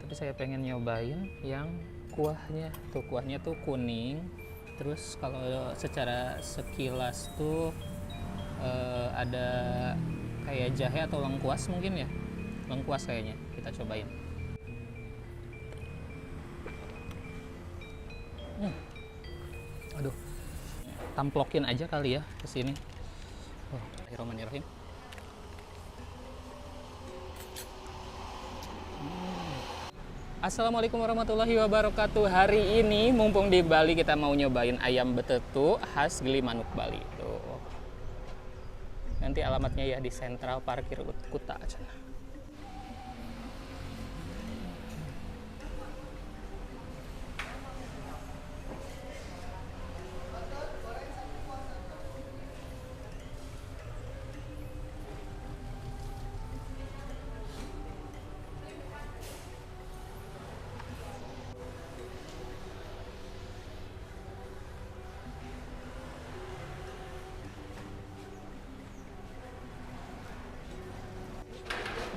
Tapi saya pengen nyobain yang kuahnya tuh kuning. Terus kalau secara sekilas tuh ada kayak jahe atau lengkuas mungkin ya, lengkuas kayaknya. Kita cobain. Aduh, tamplokin aja kali ya ke sini. Oh, Bismillahirrahmanirrahim. Assalamualaikum warahmatullahi wabarakatuh. Hari ini mumpung di Bali kita mau nyobain ayam betetu khas Gilimanuk Bali. Tuh. Nanti alamatnya ya di Sentral Parkir Kuta.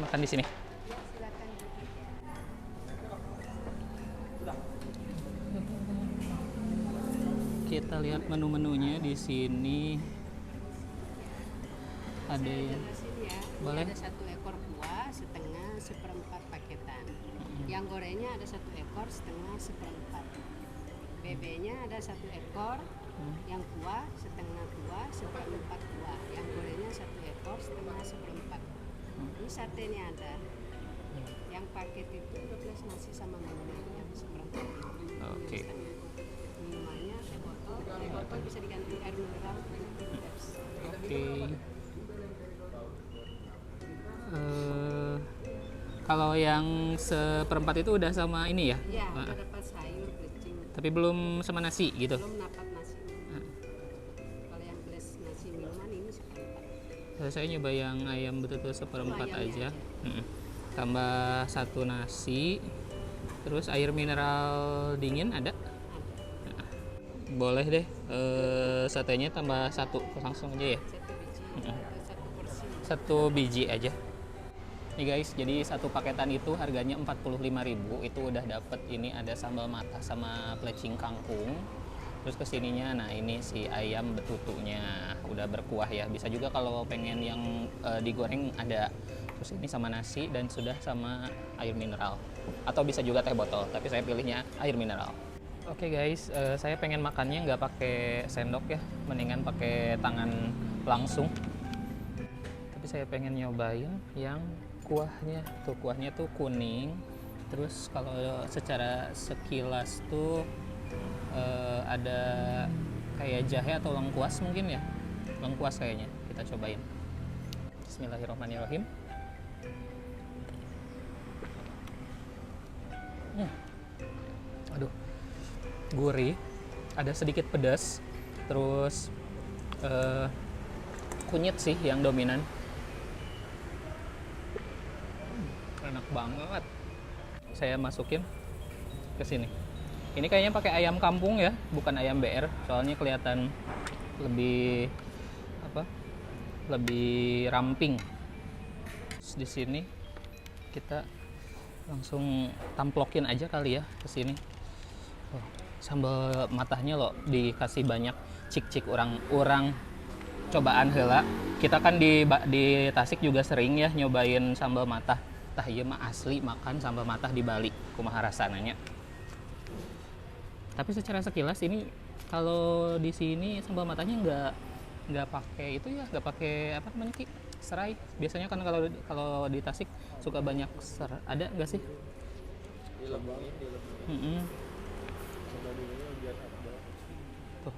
Makan di sini. Kita lihat menu-menunya di sini. Ada yang boleh. Ada 1 ekor buah setengah seperempat paketan. Yang gorengnya ada 1 ekor setengah seperempat. Bebeknya ada 1 ekor. Yang kuah setengah kuah seperempat kuah. Yang gorengnya 1 ekor setengah seperempat. Ini satenya ada. Yang paket itu 12 nasi sama minuman yang seperempat. Oke. Minumannya teh botol bisa diganti air mineral. Oke. Kalau yang seperempat itu udah sama ini ya? Iya, udah dapat sayur, kucing. Tapi belum sama nasi gitu? Belum dapat nasi. Kalau yang belas nasi minuman ini seperempat. Saya nyoba yang ayam betul-betul seperempat aja. Ayamnya Tambah 1 nasi. Terus air mineral dingin ada? Boleh deh. Satenya tambah 1 langsung aja ya? 1 biji, 1 porsi. 1 biji aja. Nih guys, jadi 1 paketan itu harganya 45.000. Itu udah dapet ini ada sambal mata sama plecing kangkung. Terus kesininya, nah ini si ayam betutunya udah berkuah ya. Bisa juga kalau pengen yang digoreng ada. Terus ini sama nasi dan sudah sama air mineral. Atau bisa juga teh botol, tapi saya pilihnya air mineral. Oke guys, saya pengen makannya nggak pakai sendok ya, mendingan pakai tangan langsung. Tapi saya pengen nyobain yang kuahnya tuh kuning. Terus kalau secara sekilas tuh ada kayak jahe atau lengkuas mungkin ya, lengkuas kayaknya. Kita cobain. Bismillahirrahmanirrahim. Aduh, gurih, ada sedikit pedas, terus kunyit sih yang dominan. Enak banget. Saya masukin ke sini. Ini kayaknya pakai ayam kampung ya, bukan ayam BR. Soalnya kelihatan lebih lebih ramping. Terus di sini kita langsung tamplokin aja kali ya ke sini. Oh, sambal matahnya loh dikasih banyak, cik orang cobaan heula. Kita kan di Tasik juga sering ya nyobain sambal matah. Tah ieu mah asli makan sambal matah di Bali, kumaha rasananya. Tapi secara sekilas ini kalau di sini sambal matahnya nggak pakai itu ya, nggak pakai apa namanya Ki? Serai. Biasanya kan kalau di Tasik suka banyak ada nggak sih? Tuh,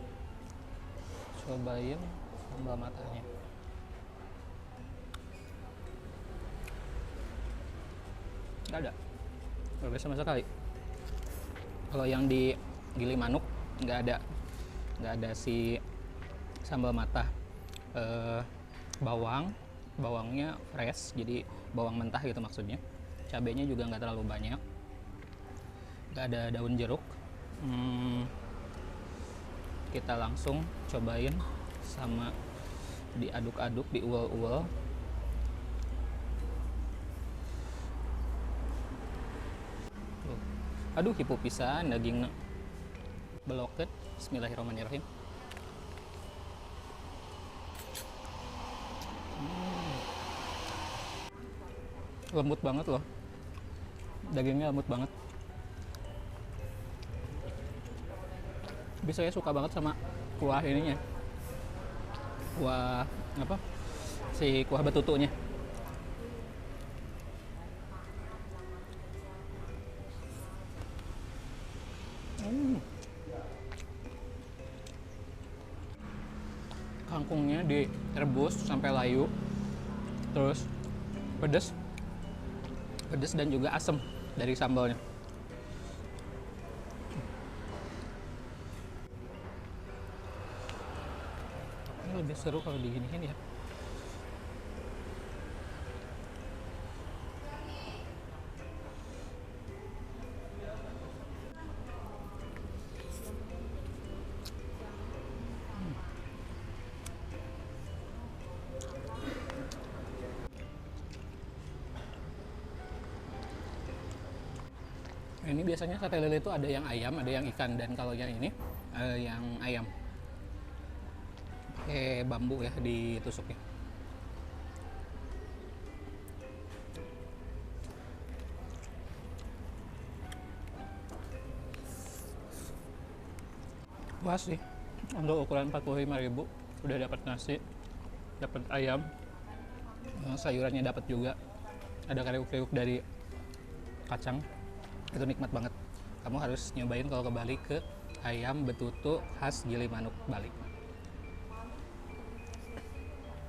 cobain sambal matahnya. Nggak ada sama sekali. Kalau yang di Gilimanuk nggak ada si sambal matah. Bawangnya fresh, jadi bawang mentah gitu maksudnya. Cabenya juga nggak terlalu banyak. Nggak ada daun jeruk. Kita langsung cobain sama diaduk-aduk, diuel-uel. Aduh, hipo pisan daging beloket. Bismillahirrahmanirrahim. Lembut banget loh. Dagingnya lembut banget. Tapi saya suka banget sama kuah ininya. Kuah apa? Si kuah betutunya. Kangkungnya direbus sampai layu, terus pedas dan juga asam dari sambalnya. Ini lebih seru kalau diginiin ya. Ini biasanya sate lele itu ada yang ayam, ada yang ikan, dan kalau yang ini yang ayam. Pakai bambu ya ditusuknya. Puas sih. Untuk ukuran 45.000 udah dapat nasi, dapat ayam, sayurannya dapat juga. Ada kriuk-kriuk dari kacang. Itu nikmat banget. Kamu harus nyobain kalau ke Bali ke ayam betutu khas Gilimanuk Bali.